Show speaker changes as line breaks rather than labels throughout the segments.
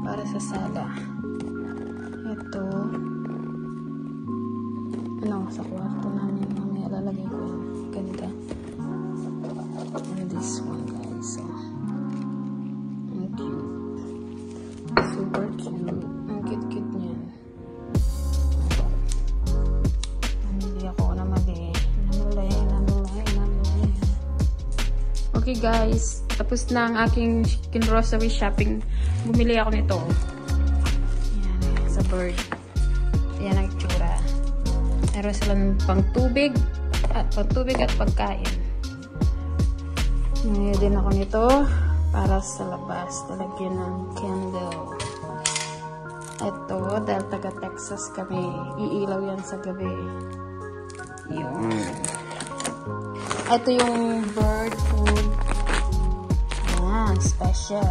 Para sa sala. Ito. Sa kwarto namin. Mamaya lalagay ko yan. Ganda. And this one, guys. Ang cute. Super cute. Ang cute-cute niyan. Namili ako na mali. Namulay. Okay, guys. Tapos na ang aking grocery shopping. Bumili ako nito. Ayan, sa bird. Ayan ang itsura. Meron sila ng pangtubig at pagkain. Bumili din ako nito para sa labas. Talagyan ng candle. Ito, dahil taga Texas kami. Iilaw yan sa gabi. Yun. Ito yung bird food. Ayan, special.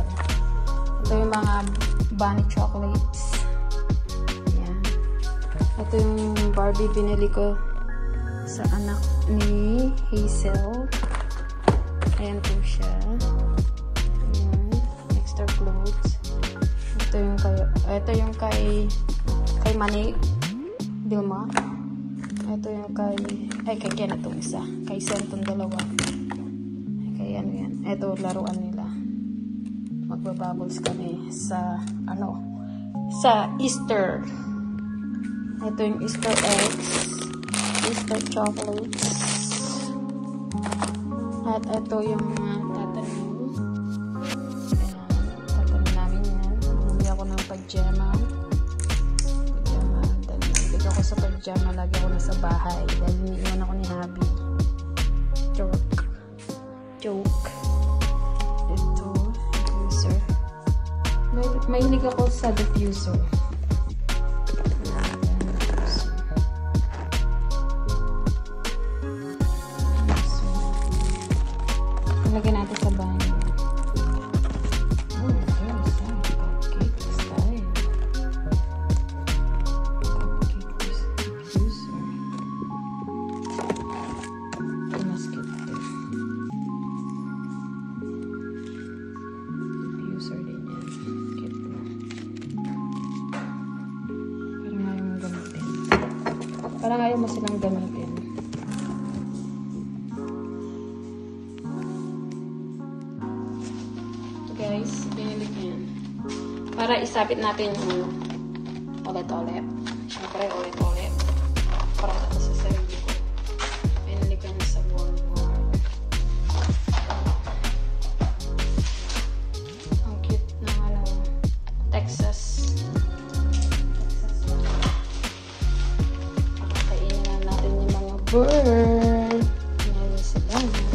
Ito yung mga bunny chocolates. Ayan. Ito yung Barbie binili ko sa anak ni Hazel. Ayan po siya. Ayan. Extra clothes. Ito yung kay Manny Dilma. Ito yung kay Ken itong isa. Kay Sentong dalawa. Kay ano yan. Ito laruan nila. Magbabubbles kami sa Easter. Ito yung Easter eggs, Easter chocolates. At ito yung tatanim. Tatanim namin yan. Bumili ako ng pajama. Dahil nabig ako sa pajama. Lagi ako nasa bahay. Dahil iniiwan ako ni Habi. Joke. Ito. Diffuser. Mahilig ako sa diffuser. Lagyan natin sa banyo. Oh, there's some cupcake style. Cupcake diffuser. Mas cute. Diffuser din yan. Cute na. Parang ayaw mo gamitin. Parang ayaw mo silang gamitin. Guys, binili ko yan. Para isabit natin yung ulit-ulit. Siyempre, ulit-ulit. Para ito sa sarili ko. Binili ko yan sa Walmart. Ang cute ng Texas bird. Meron sila.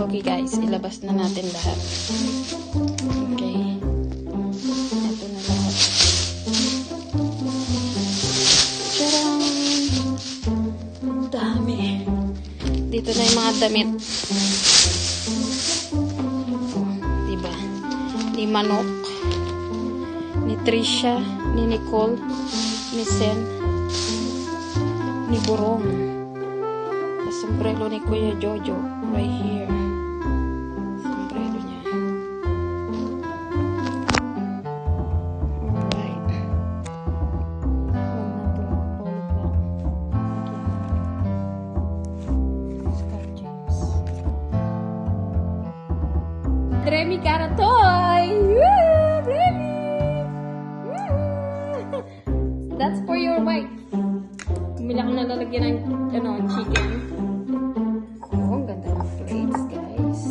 Okay guys, ilabas na natin lahat. Okay. Ito na lahat. Tadaan! Dami. Dito na yung mga damit. Diba? Ni Manok, ni Trisha, ni Nicole, ni Sen, ni Burong. Tapos sombrero ni Kuya Jojo. Right here. Sombrero niya. Alright. Huwag na po. Olive lang. Scar James. Remy Caratoy! Woo! Remy! Woo! That's for your wife. Bumili ako na lalagyan ng chicken. Oh, ang ganda ng plates, guys.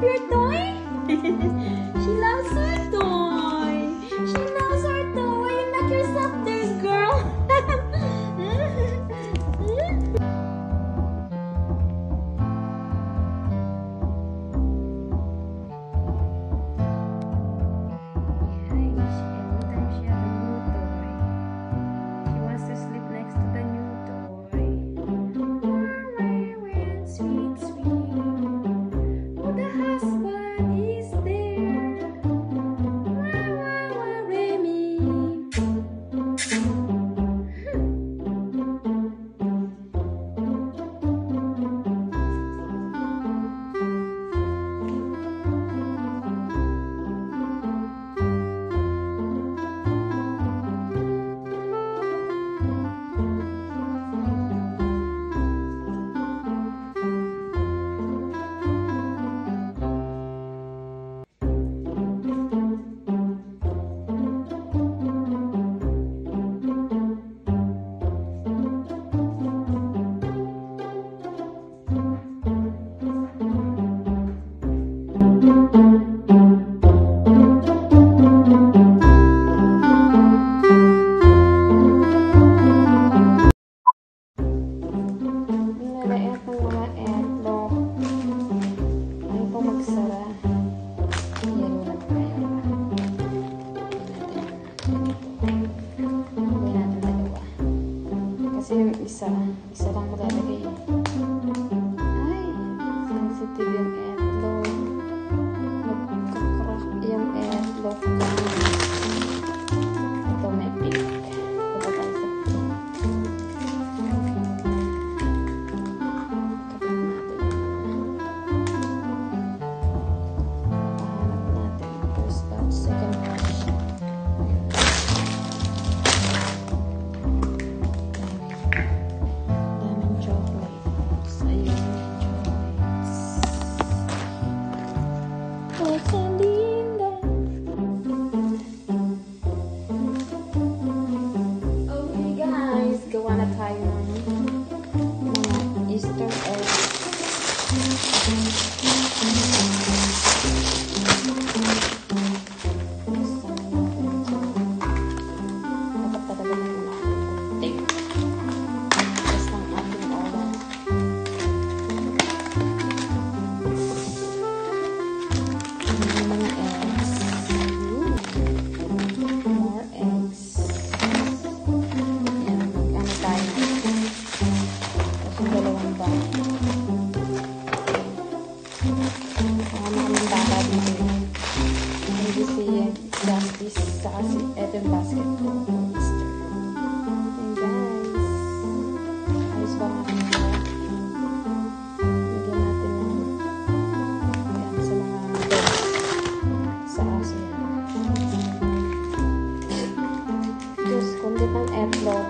Your toy? She loves her toy. She loves her toy. You knock yourself there, girl. Isa lang malalagay. Ay, sensitive yung etlog. Magkakrak yung etlog. Ito may pink. Ito tayo sa pink. Kapahanap natin. First batch, second batch. justice sa kasi eto yung basket ko. Easter. And guys, ayos ba natin ito? Bigyan natin ng yan, sa mga sa aso yan. Diyos, kundi ng airflow.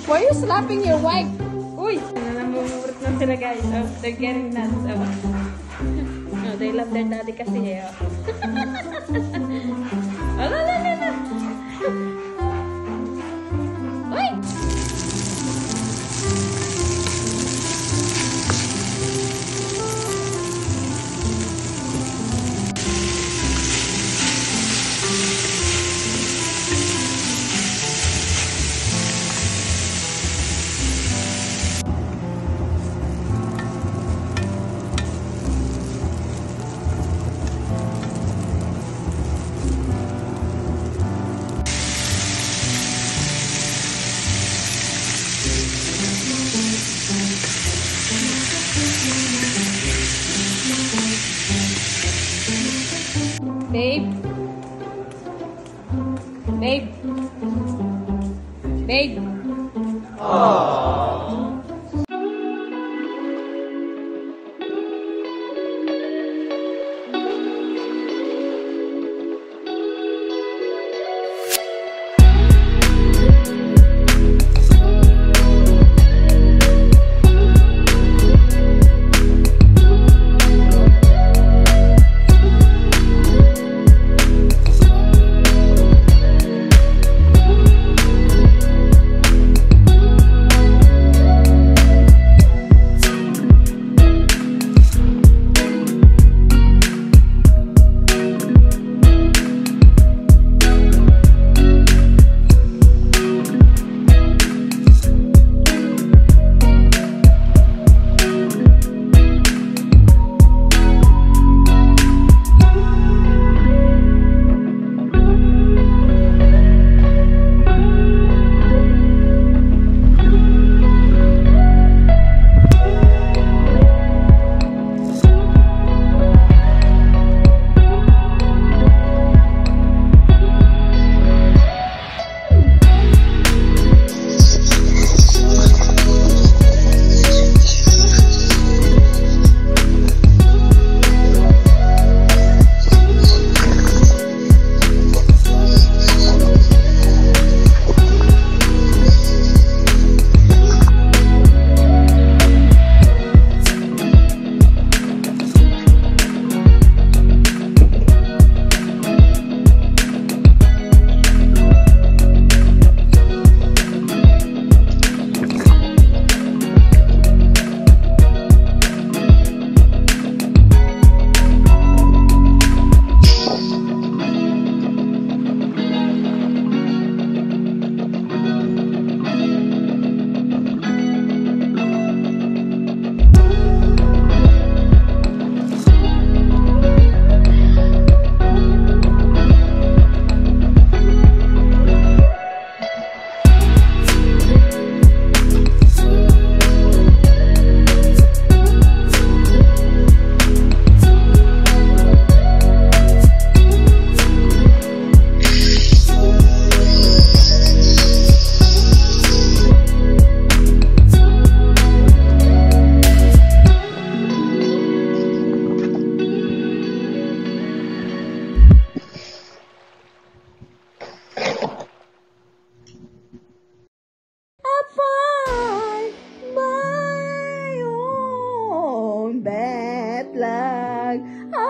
Why are you slapping your wife? Uy! Namumurot na sila guys. Oh, they're getting nuts. Oh, they love their daddy kasi eh. Oh, la. Uy! Babe. Aww.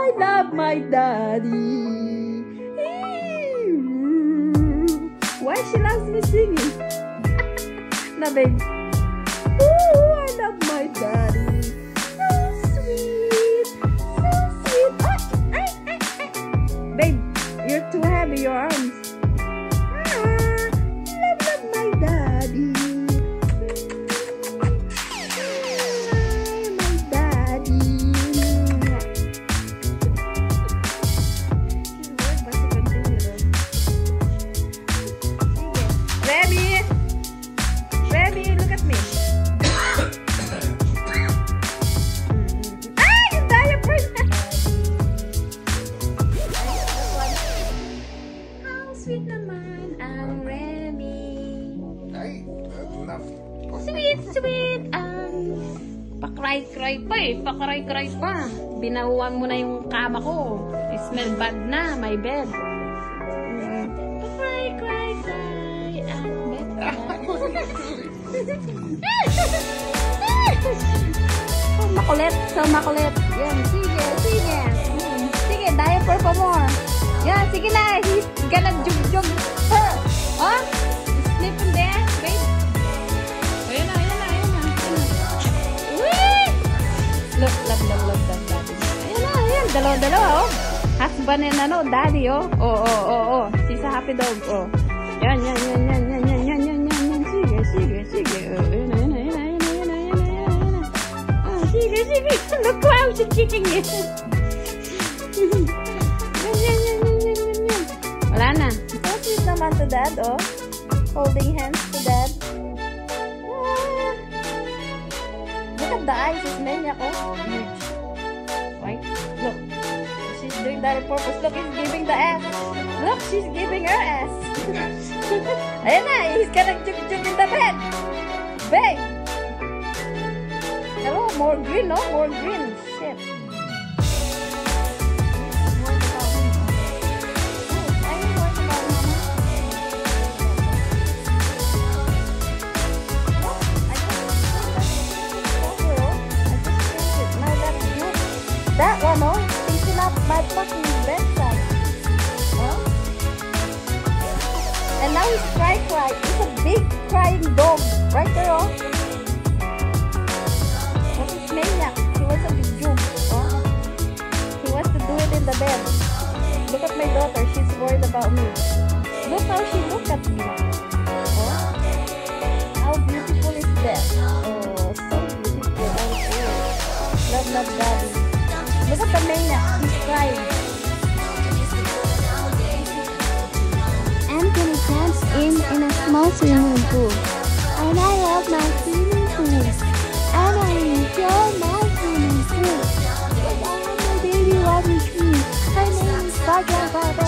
I love my daddy. Why she loves me singing? Na, babe. Ooh, I love my daddy. So sweet. So sweet. Ay. Babe, you're too heavy, your arms. Love my daddy. My daddy. Remy, look at me. Ay, yung diaper na. How sweet naman ang Remy.
Ay, enough.
Sweet ang pakray-kray pa eh. Pakray-kray pa. Binahuan mo na yung kama ko. I smell bad na, my bed. Pakray-kray ang bed. So makulit. Yan, sige. Sige, diaper pa more. Yan, sige na. He's gonna jug her. Huh? Sleep in there, babe. Ayan na. Whee! Look, love. Ayan. Dalawa, oh. Husband and daddy, oh. Oh. She's a happy dog, oh. Yan. Sige. Ayan. Oh, sige. Look how she's kicking it. Yan. Wala na. So sweet naman to dad, oh. Holding hands to dad. Look at the eyes, it's maniac, oh. Huge. Right? Look. She's doing that on purpose. Look, he's giving the ass. Look, she's giving her ass. Ayan na, he's gonna jug in the bed. Babe! Hello, more green, no? More green. Shit. That one, oh, thinking up my fucking bedside. Huh? And now he's cry. He's a big crying dog. Right there, oh. What is maniac? He wants to be juke. Oh. He wants to do it in the bed. Look at my daughter. She's worried about me. Look how she looks at me. Oh. How beautiful is that? Oh, so beautiful. Oh, love, daddy. Look at the maniac, he's crying.
I'm gonna dance in a small swimming pool. And I love my swimming pool. And I enjoy my swimming pool. And my baby loves me too. Her name is Baba.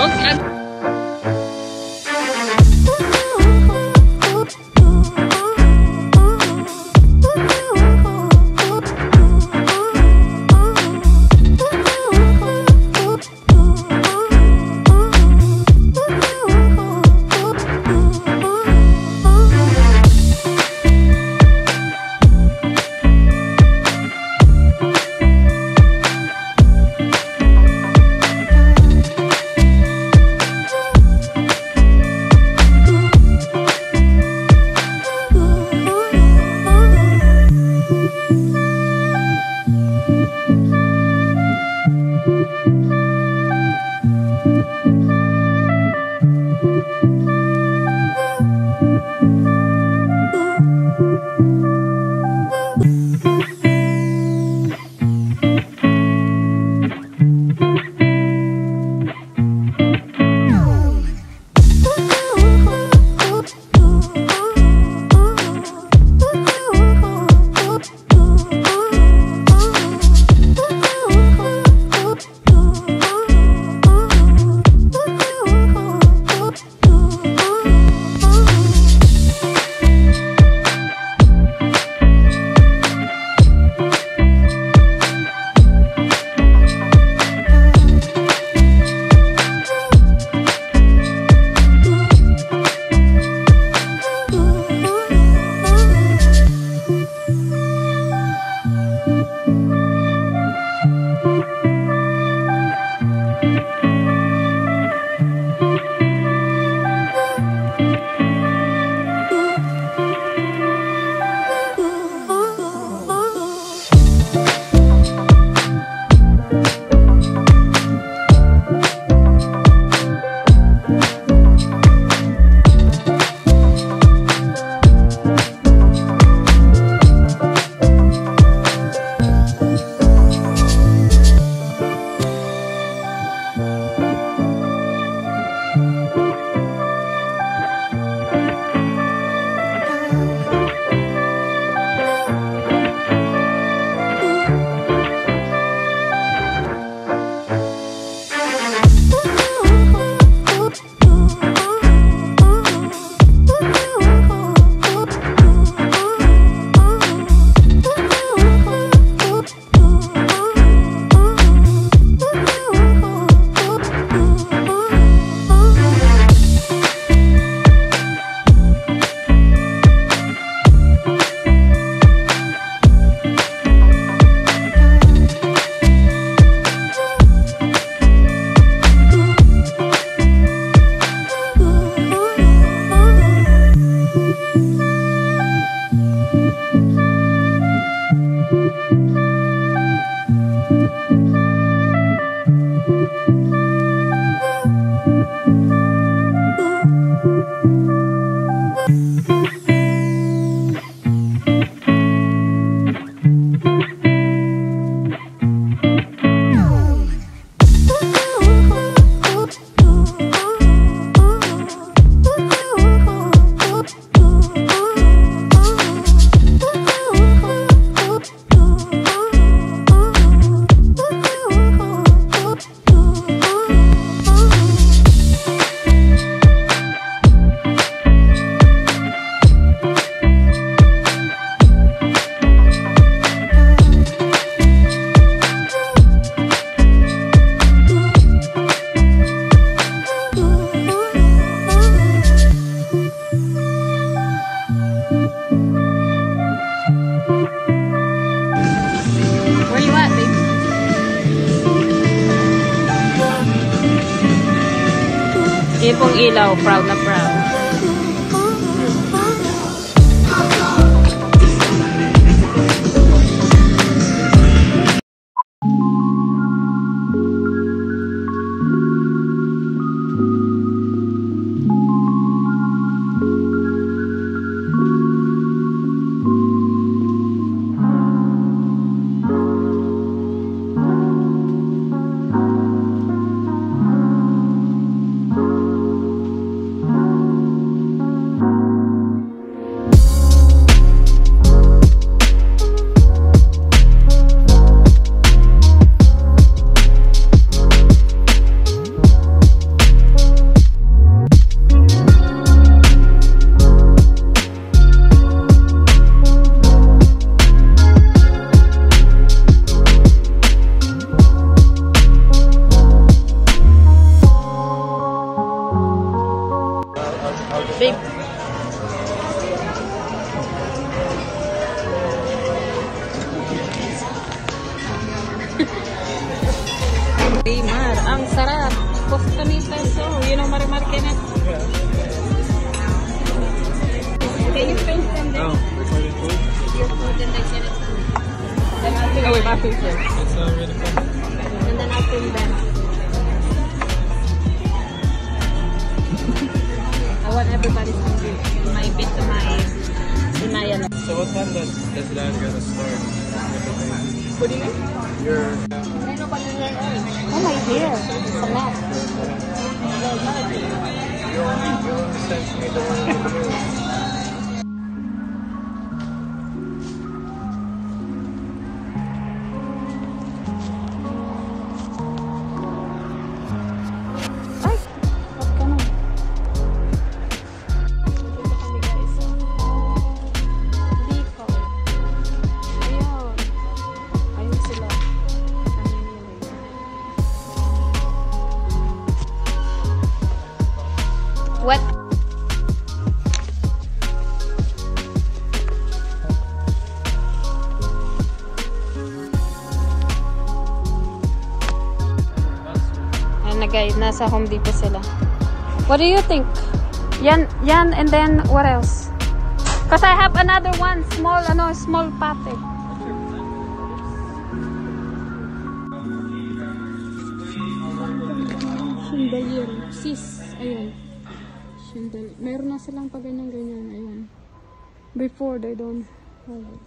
Okay. Yun pong ilaw, proud na proud. Mar, ang sarap. Costanita, so, you know, Marimar Kenneth? Can you film from there?
Oh, recording food?
Your food and then Kenneth food. Then I'll film my food here.
It's not really fun.
And then I'll film them. I want everybody's hungry. My bit to my Sinaya.
So what time does that gonna start?
What do you mean?
Your...
Oh my dear. It's a mess.
You only sent me the one in the news.
Ay! Ba't ganun?
Dito kami guys. Dito. Ayun. Ayun sila. Namimili. What? Ayan na guys, nasa Home Depot sila. What do you think? Yan, and then what else? Because I have another one, small pate. Chandelier. Sis, ayun. Chandelier. Meron na silang pa ganyan, ayun. Before, they don't have it.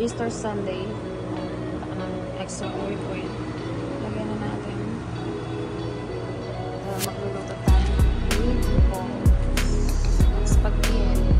Easter Sunday, ng extra oil. Lagyan na natin. Magluluto tayo ng meatballs, spaghetti.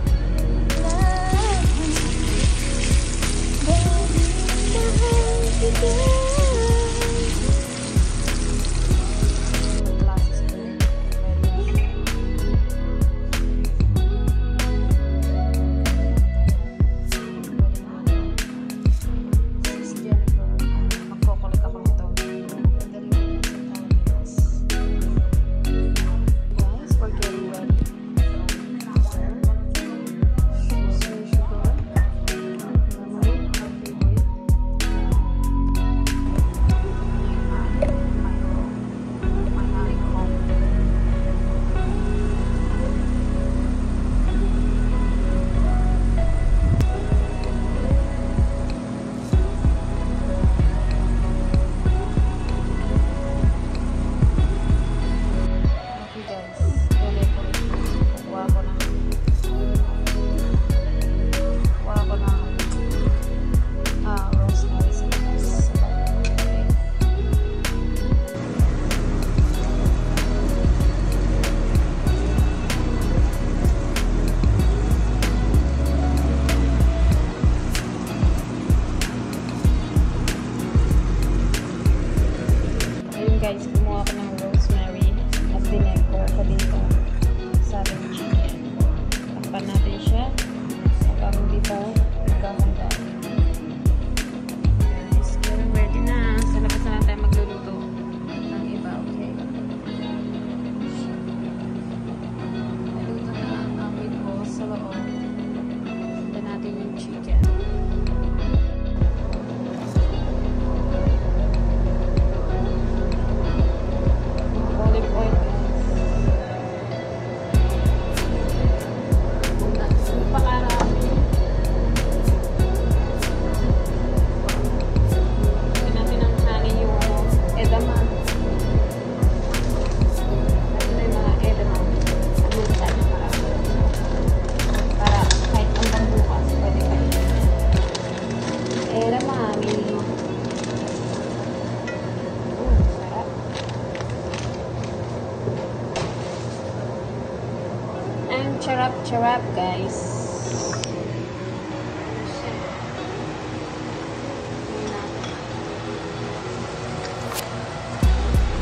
Charap, guys.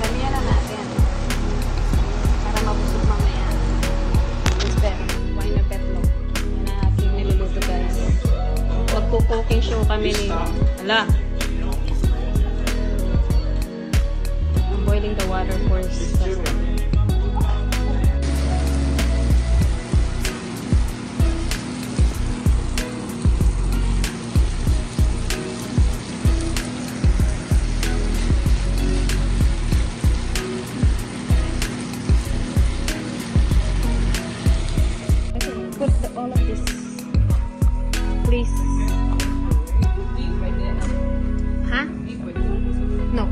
Damihan na natin. Para mabusog mamaya. Wine na petlo. Yan na aking niluluto, guys. Magpo-cooking show kami ni... Ala! I'm boiling the water first. Put all of this, please. Huh? No.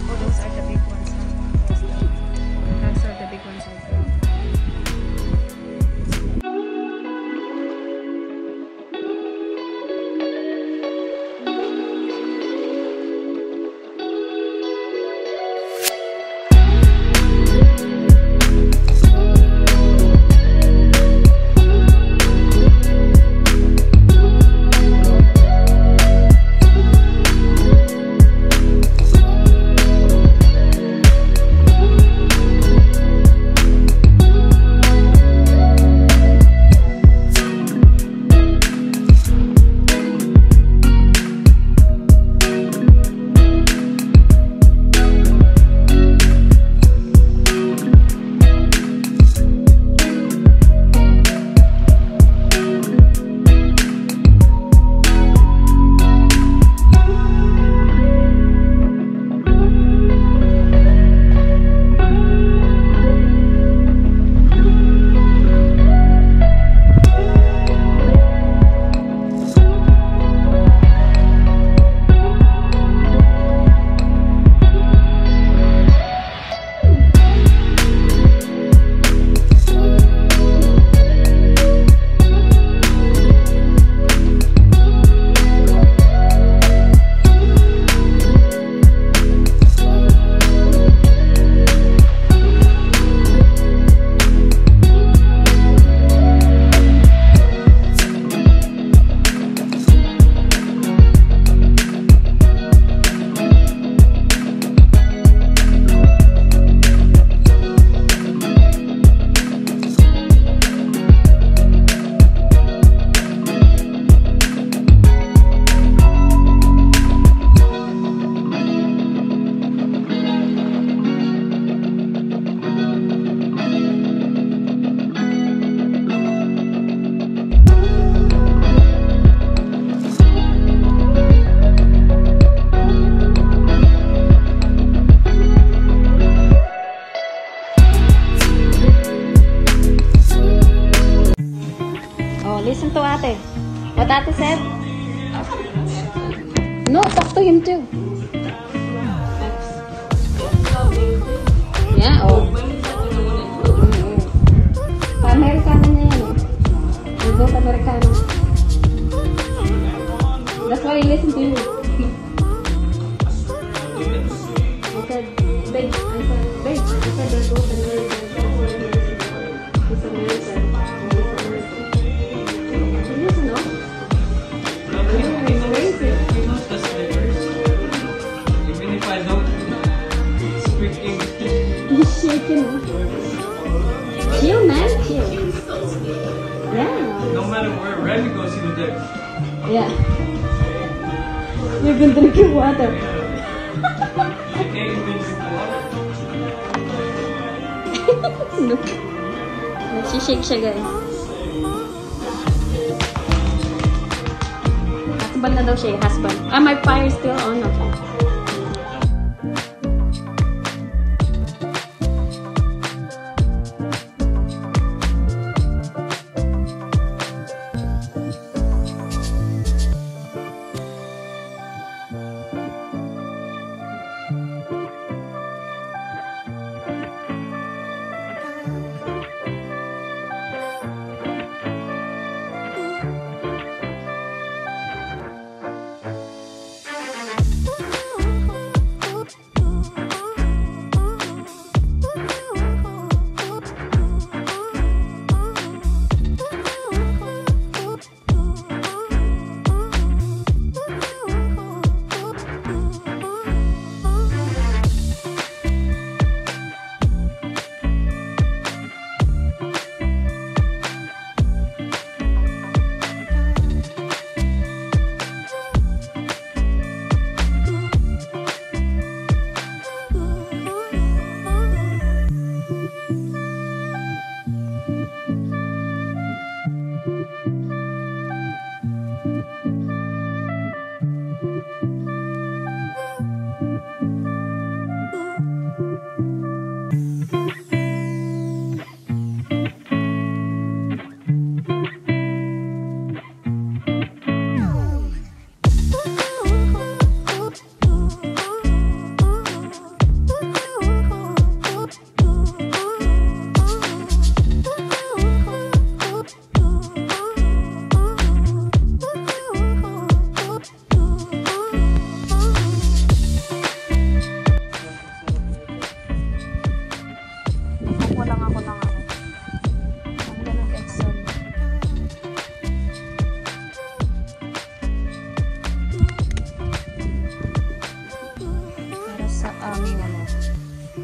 Oh, those are the big ones. Those are the big ones. Listen to ate. What ate said? No, talk to him too. Yeah, oh. Amerikano niya yan eh. We're both Amerikano. That's why I listen to you. I said, babe, they're both American. He's American. Chill, man. Chill. Yeah.
No matter where Remy goes, he was there.
Yeah. You've been drinking water.
She can't even drink water.
Look. Nagsishake siya, guys. Husband na daw siya, husband. Ah, my fire is still on. Okay.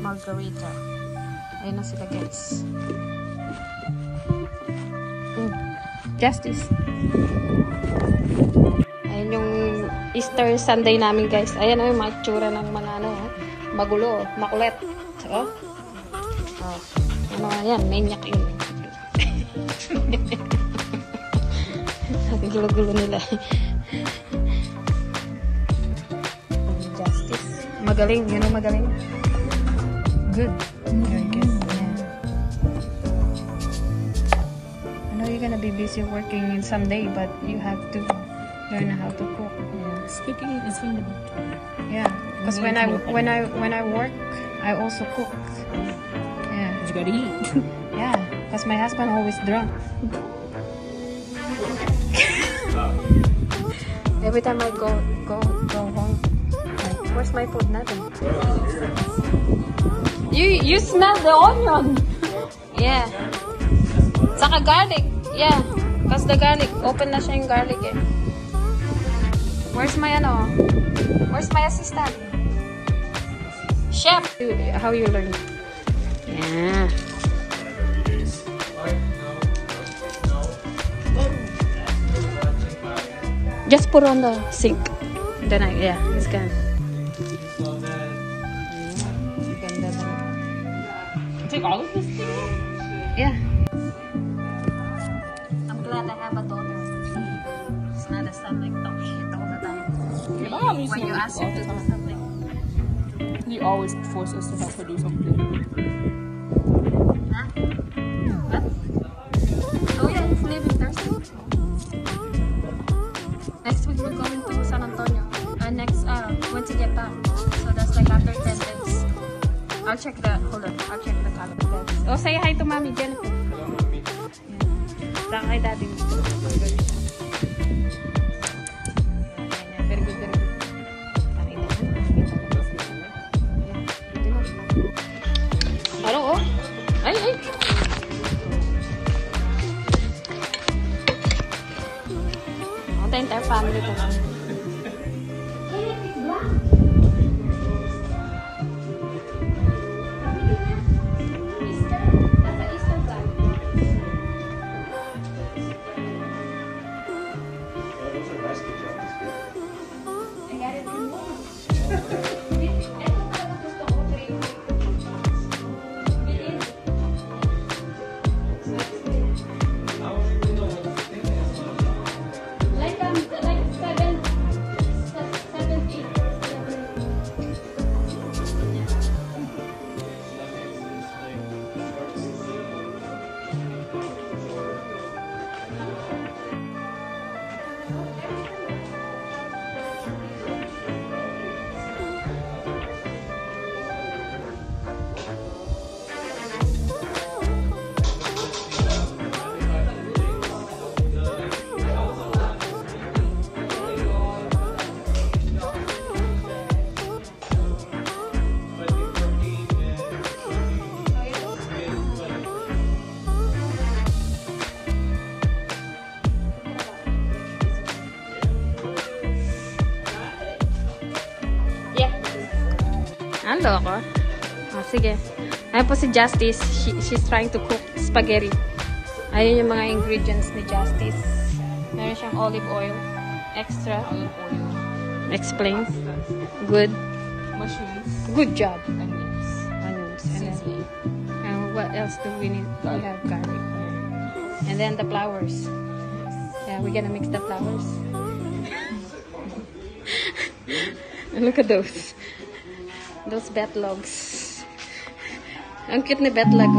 margarita. Ayun na sila guys. Justice. Ayun yung Easter Sunday namin guys. Ayan yung mga tsura ng mga ano, magulo, makulit. So, ano, ayan, maniac yun. Ang gulo-gulo nila. Justice. Magaling, you know, magaling. Good. Very good. Yeah. I know you're gonna be busy working someday, but you have to learn how to cook.
Yeah. Speaking is in the
Yeah, because when I work, I also cook. Yeah.
you gotta eat.
Yeah, because my husband always drunk. Every time I go home, like, where's my food? Nothing. You smell the onion. Yeah. Saka garlic. Yeah. Because the garlic, open na siya yung garlic eh. Where's my Where's my assistant? Chef. How you learn? Yeah. Just put on the sink. Then yeah, it's gone. Ganda na.
Take all of this thing?
Yeah. I'm glad I have a daughter. It's not a son like talk shit all the time.
Your mom used
When
to
you ask her to do something.
You always force us to help her do something.
Huh? What? Oh yeah, it's leaving Thursday. Next week we're going to San Antonio. When to get back. So that's like after 10 days. I'll check the calendar. Oh, say hi to Mommy Jennifer.
Hello, Mommy.
Saka kay Daddy. Very good, very good. Ano, oh? Ay! Ang the entire family ko. Ando ako. Oh, sige. Ayan po si Justice. She's trying to cook spaghetti. Ayun yung mga ingredients ni Justice. Meron siyang olive oil. Extra.
Olive oil.
Explain. Good.
Mushrooms.
Good job.
Onions.
Onions. And
Seasoning.
then, what else do we need? We have garlic. And then the flowers. Yeah, we're gonna mix the flowers. Look at those. Those betlogs. Ang cute ni betlog.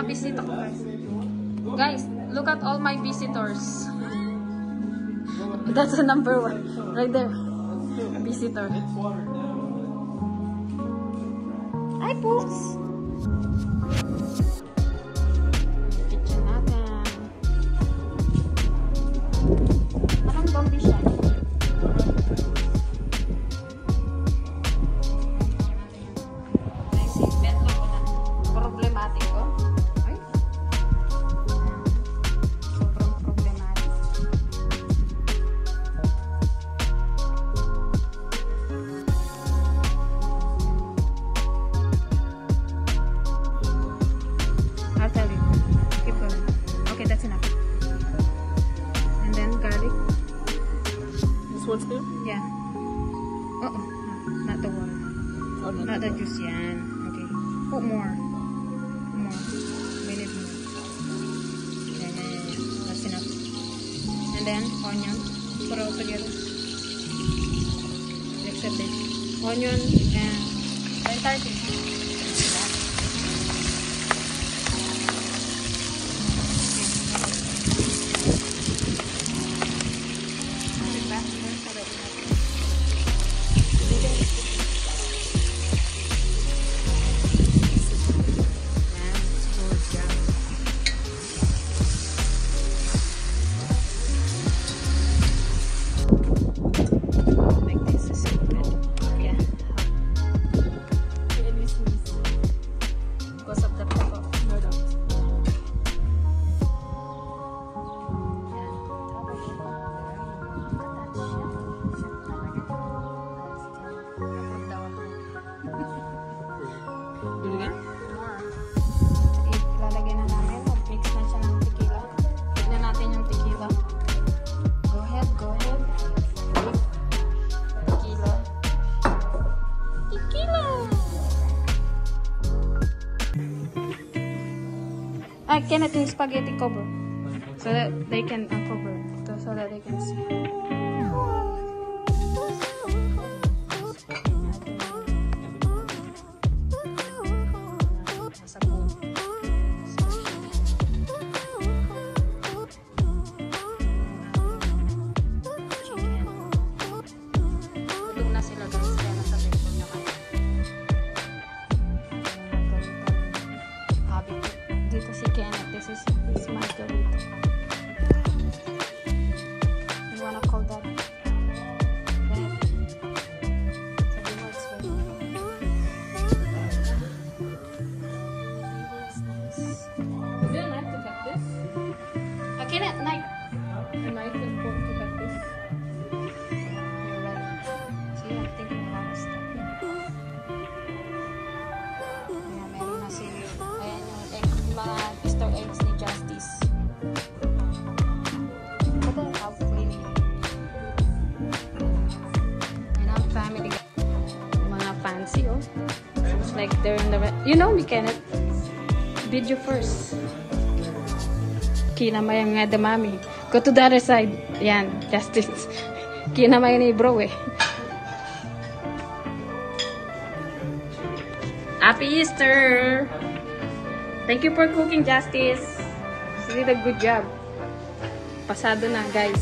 mga bisita ko, guys. Guys, look at all my visitors. That's the number 1. Right there. Visitor.
Hi, Poops!
Kitchen natin. Parang Bambi siya. Nice bed lang ko na. Problematic ko. Ay. Sobrang problematic. I'll tell you. Keep going. Okay, that's enough. And then garlic.
This one's good?
Yeah. No, not the water.
Oh, no.
Not the juice. Yan. Okay. Put more. More. We need more. Yeah. That's enough. And then onion. Put it all together. Except this. Onion and the entire thing. Ilalagay na namin. Mag-mix na siya ng tequila. Tignan natin yung tequila. Go ahead. Tequila. I cannot do spaghetti cover. So that they can cover. So that they can see. Dito si Kenneth. This is his margarita. You wanna call that? Kenneth. Sabi mo, it's ready.
Is there a knife to cut this?
Kenneth, knife.
A knife and fork to cut this?
You're ready. See, I'm thinking a lot of stuff. Yeah, meron na si, ayan yung egg, mga Easter eggs ni Justice. Look at how pretty. And I'm family. Mga fancy, oh. Looks like they're in the, you know me, Kenneth. Video first. Kinamay ang nga damami. Go to the other side. Yan, Justice. Kinamay ni bro eh. Happy Easter! Thank you for cooking, Justice. You did a good job. Pasado na, guys.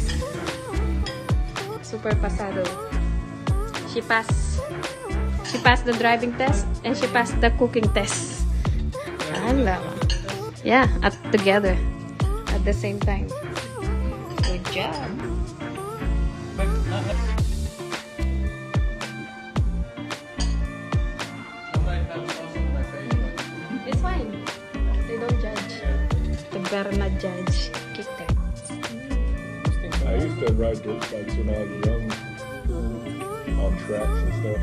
Super pasado. She passed the driving test and she passed the cooking test. Hello. Yeah, together at the same time. Good job. It's fine. They don't judge. They better not judge. Kick them.
I used to ride dirt bikes when I was young on tracks and stuff.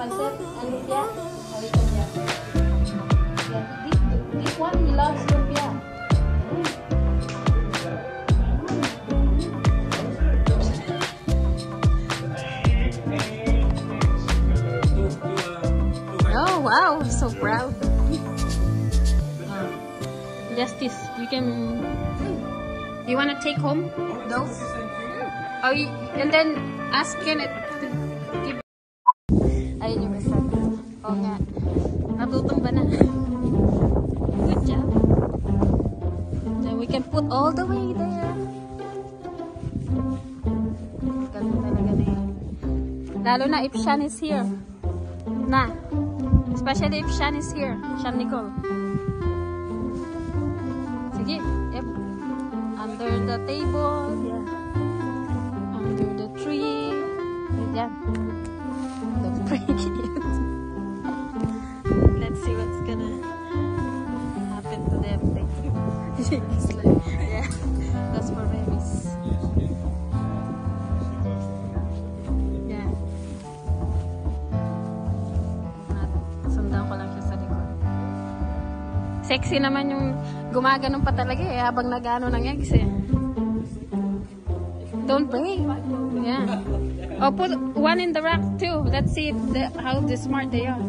Pancit and lumpia. Oh, it's lumpia. Yeah, this one he loves lumpia. Oh wow, so proud. Justice, you can. You wanna take home those? Oh, and then ask Kenneth to give. Ayun yung isa. Oo nga. Natutumba na. Good job. Then we can put all the way there. Ganun talaga na yun. Lalo na if Shan is here. Na. Especially if Shan is here. Shan Nicole. Sige. Yep. Under the table. Yeah. Under the tree. Yan. Let's see what's gonna happen to them. Yeah, that's for babies. Yeah. Sundan ko lang siya sa likod. Sexy naman yung gumaganon pa talaga eh, habang nag-ano ng eggs eh. Don't break. Yeah. Oh, put one in the rack too. Let's see if how smart they are.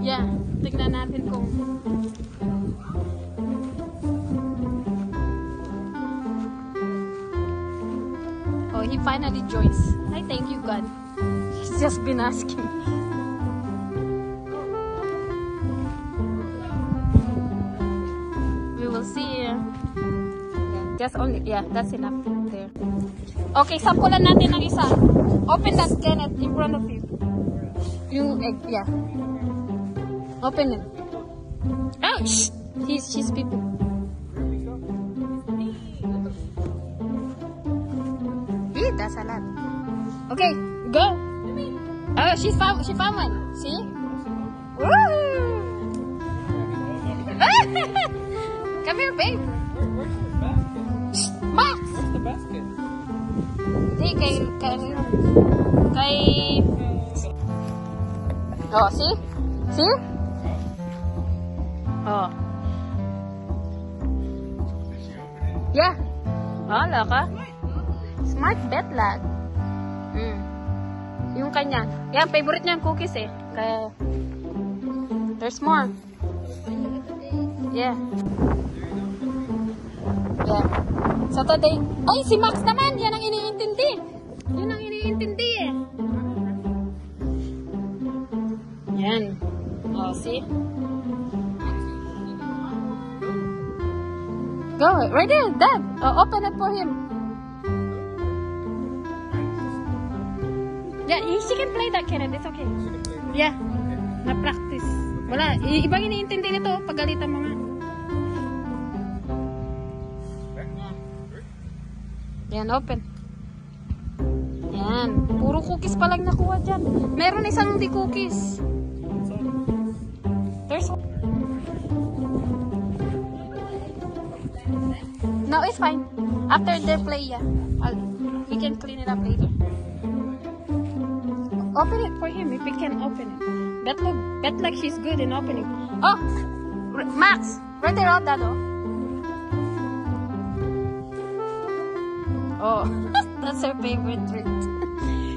Yeah, tignan natin kung. Oh, he finally joins. I thank you, God. He's just been asking. We will see. Just only, yeah, that's enough there. Okay, sampulan natin ng isa. Open that, Kenneth, in front of you. Yung egg, yeah. Open it. Oh, shh! She's peeping. That's a lot. Okay, go. Oh, she found one. See? Woo! Come here, babe. Max!
Where's the basket?
Hindi, kay... Oh, see? See? Oh. Yeah. Wala ka. Smart bet, lad. Yung kanya. Yan, favorite niya yung cookies eh. Kaya... There's more. Yeah. Yeah. Saturday. Ay, si Max naman! Yan ang iniintindi. Yan ang iniintindi eh. see? Go, right there, Dad. Open it for him. Yeah, she can play that, Kenneth. It's okay. Yeah, na-practice. Wala, ibang iniintindi nito. Pagalitan mo nga. Yan, open. Yan. Puro cookies pa lang nakuha dyan. Meron isang hindi cookies. There's one. No, it's fine. After they play, yeah. We can clean it up later. Open it for him if we can open it. Bet like she's good in opening. Oh, Max, right there, oh, Dado. Oh, that's her favorite treat.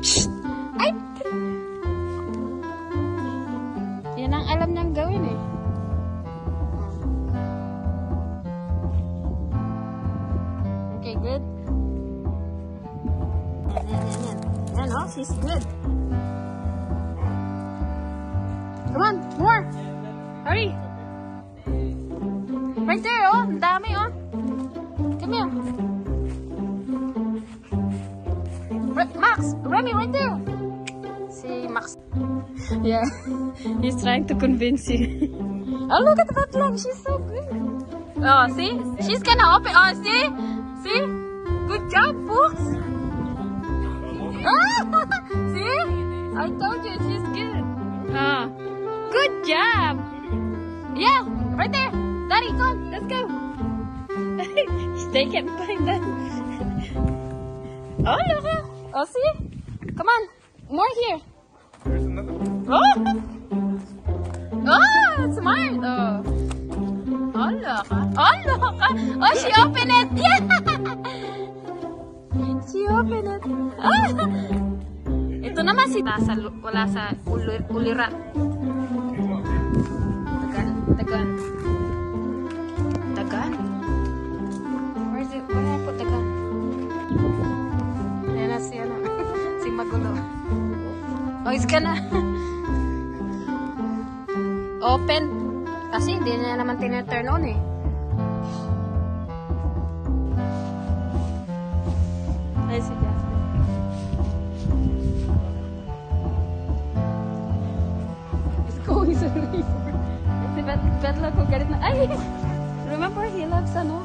Shh! Ay! Yan ang alam niyang gawin eh. Okay, good. Yan, oh, she's good. Come on, more! Hurry! Right there, oh! Ang dami, oh! Come here! Max! Remy, right there! Si Max. Yeah, he's trying to convince you. Oh, look at that leg! She's so good! Oh, see? She's gonna open. Oh, see? See? Good job, folks! Oh, see? I told you she's good. Oh. Good job! Yeah, right there. Daddy, come on, let's go. They can't find that. Oh, look. Oh, see? Come on, more here.
There's another one.
Oh! Oh, smart. Oh. Oh, look. Oh, look. Oh, she opened it. Yeah! She opened it. Oh. Ito naman si wala sa ulira. Tagan. Where is it? Where did I put Tagan? Ayan na si ano. Si Magulo. Oh, it's gonna open. Kasi hindi na naman tina-turn on eh. Ay, si Jasper. It's going to river. Si Betla ko galit na. Ay! Remember, he loves ano?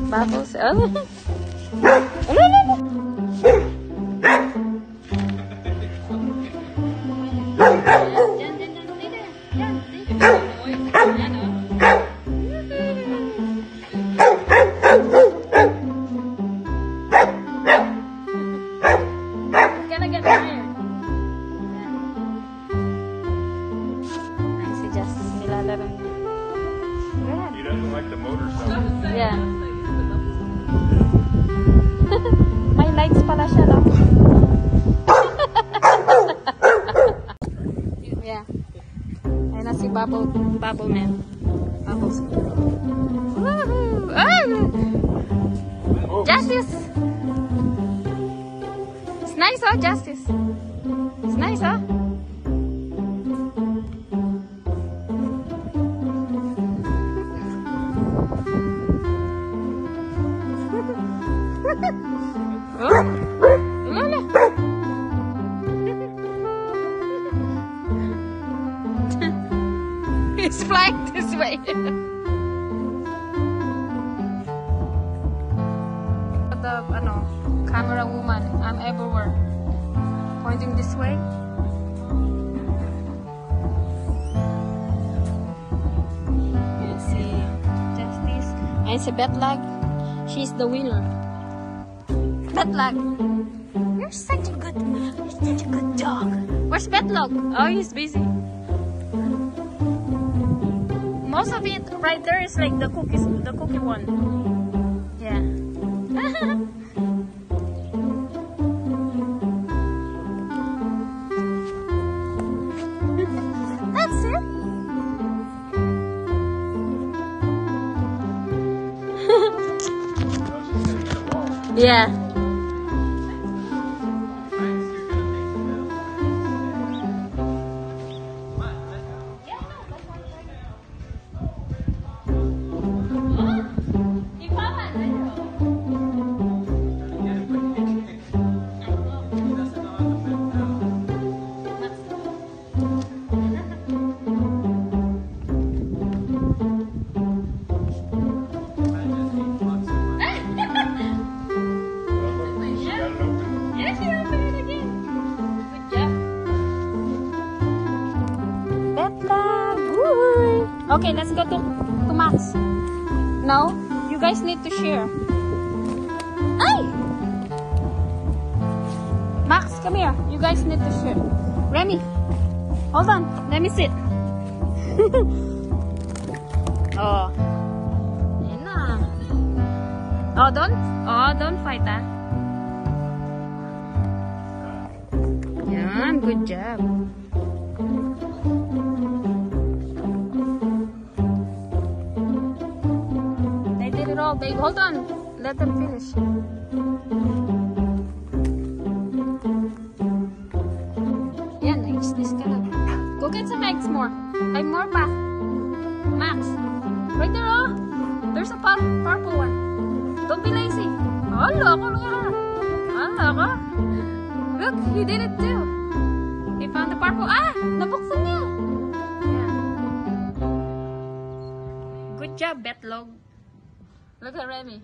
Bubbles. Oh!
He doesn't like the motor sound.
Yeah. May lights pala siya, no? Yeah. Ayun na si Bubble Man. Bubbles. Woohoo! Ah! Justice! It's nice, oh, Justice. It's nice, oh. Oh, Lala. It's flying this way. The camera woman, I'm everywhere. Pointing this way. You see Justice. And si Betlag. She's the winner. Betlog, you're such a good dog. Where's Betlog? Oh, he's busy. Most of it right there is like the cookie one. Yeah. That's it. Yeah. Okay, let's go to Max. No, you guys need to share. Ay! Max, come here. You guys need to share. Remy, hold on. Let me sit. Oh. Ayan na. Oh, don't fight, ah. Yan, good job. They did it all, babe. Hold on. Let them finish. Yan, this ka na. Go get some eggs more. Ay, more pa. Max. Right there, oh. There's a purple one. Don't be lazy. Oh, look. Look, he did it too. He found the purple. Ah, nabuksan niya. Yeah. Good job, Betlog. Look at Remy.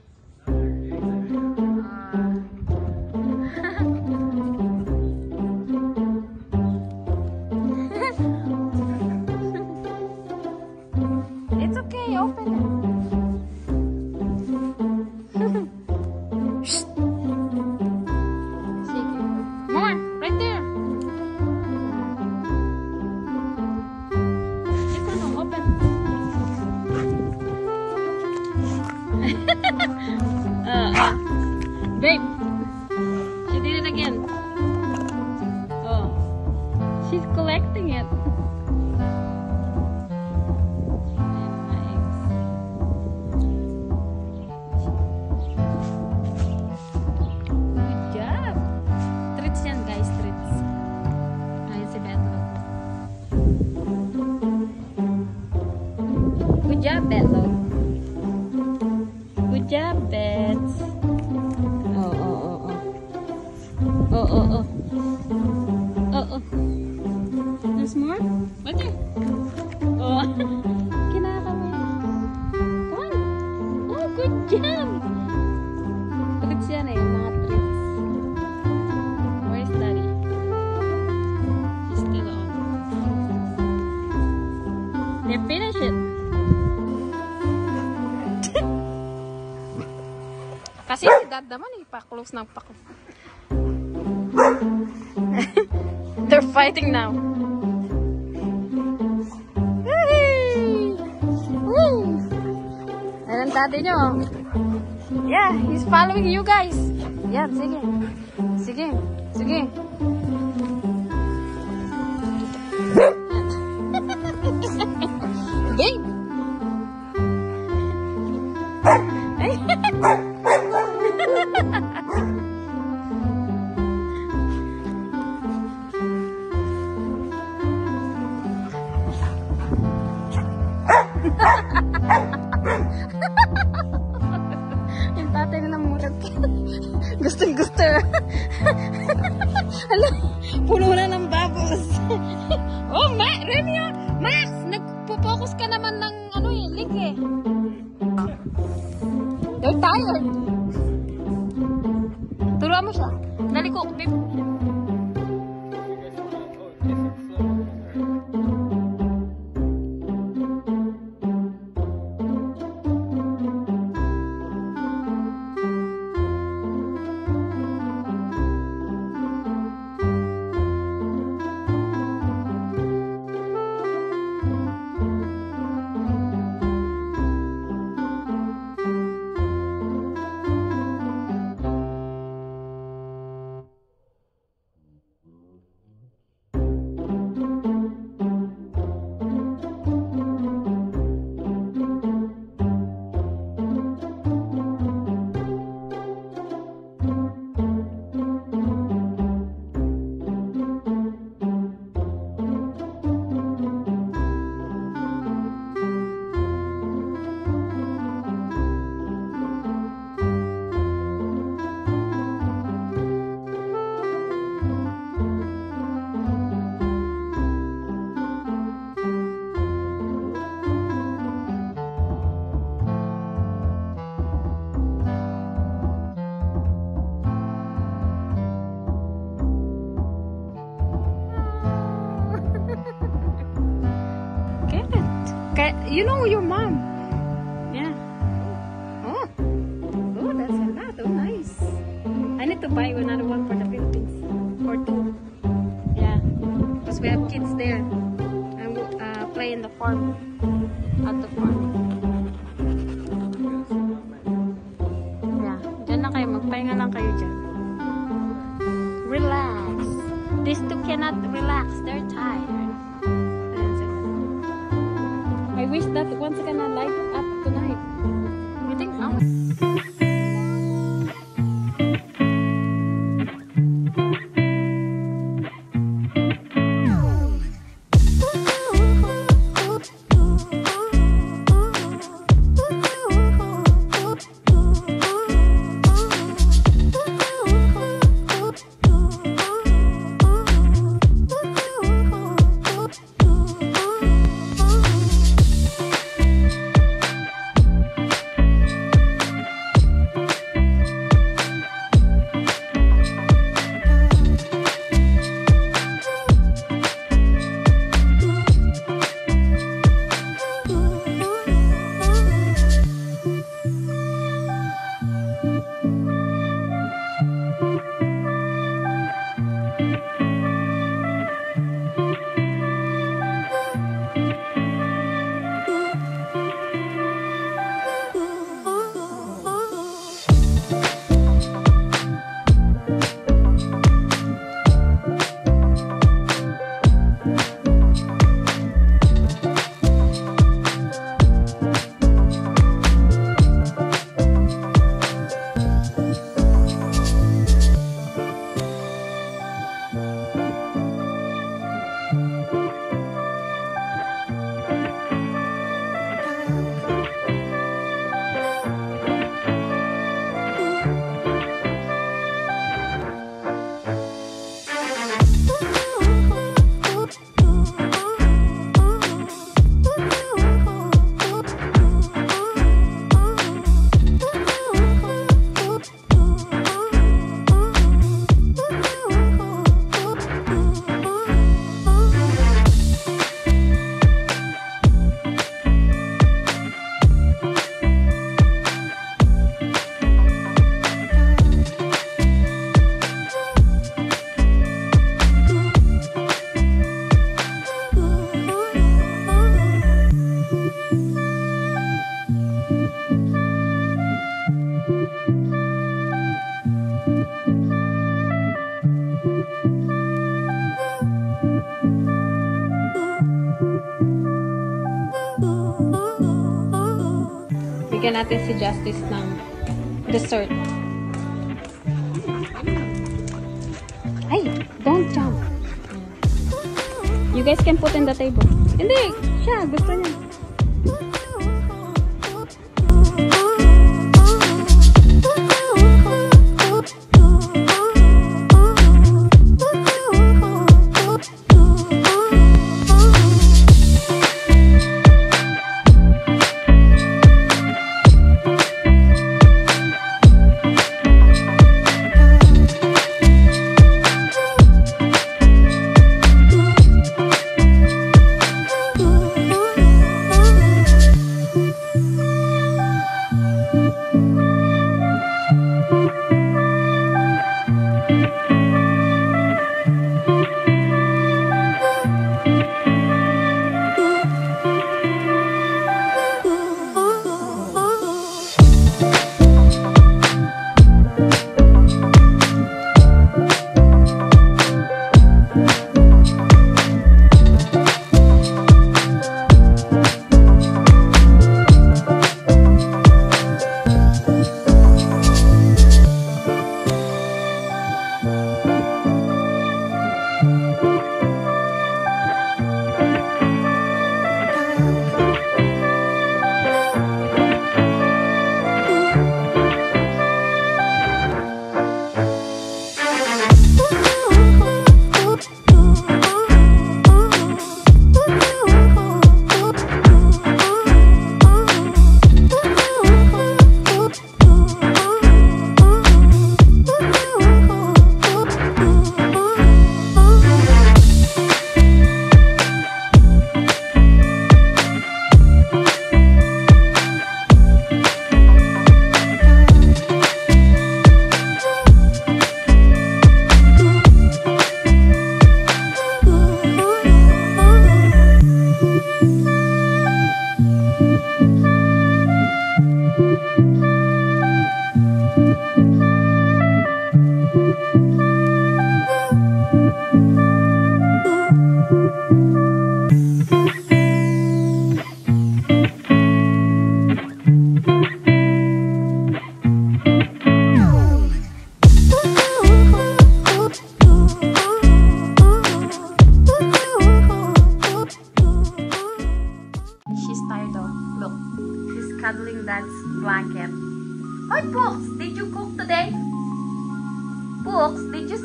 It's okay, open it. More, right there. Open. Babe, she did it again. Oh, she's collecting it. Good job. Treats yan, guys, treats. Ayun si Betlog. Good job, Betlog. Good job, Bets. Oh. There's more? Right there. Oh. Kinakami. Come on. Oh, good job. Treats yan eh, mga treats. Where's Daddy? He's still on. They finish it. Kasi si Dad naman eh, pa-close ng pa-close. They're fighting now. Hey! Woo! Ayan ang daddy nyo. Yeah, he's following you guys. Yan, sige. Sige. Babe! Yung tatay na namurat. Gusto. You know your mom. Yeah. Oh. Oh, that's a lot. Oh, nice. I need to buy another one for the Philippines. Or two. Yeah. Because we have kids there. And play in the farm. At the farm. Yeah. Diyan na kayo. Magpahinga lang kayo dyan. Relax. These two cannot relax. They're tired. I wish that one's gonna light up tonight. You think? Oh. Bigyan natin si Justice ng dessert. Ay! Don't jump! You guys can put in the table. Hindi! Siya! Gusto niya.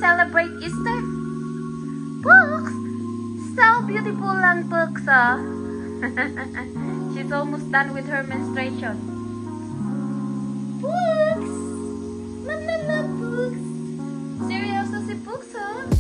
celebrate Easter? Books? So beautiful lang, Books, oh. She's almost done with her menstruation. Books! Mama, Books! Seryoso si Books, oh.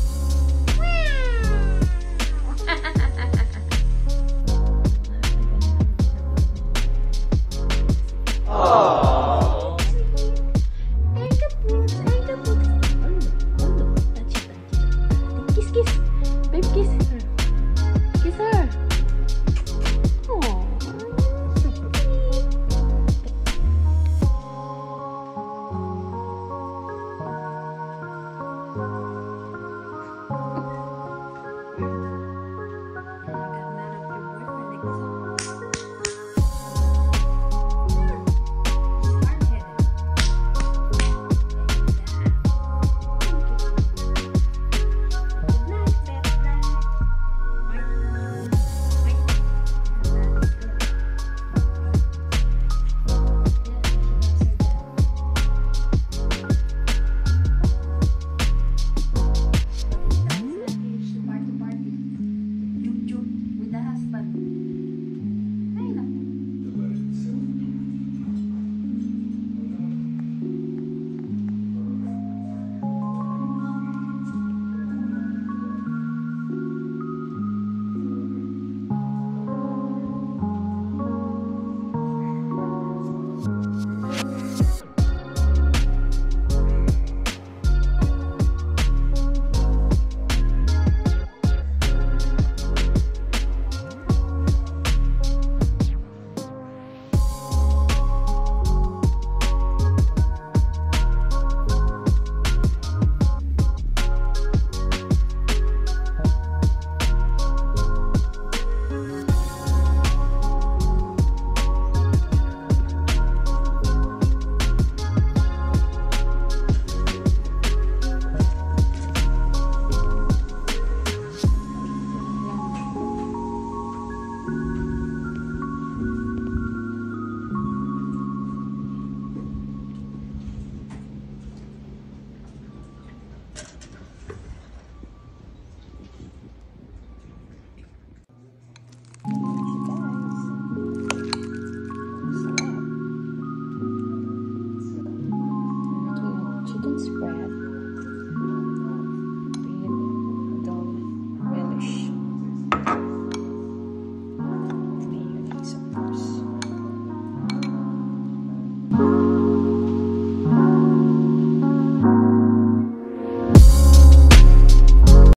Bye.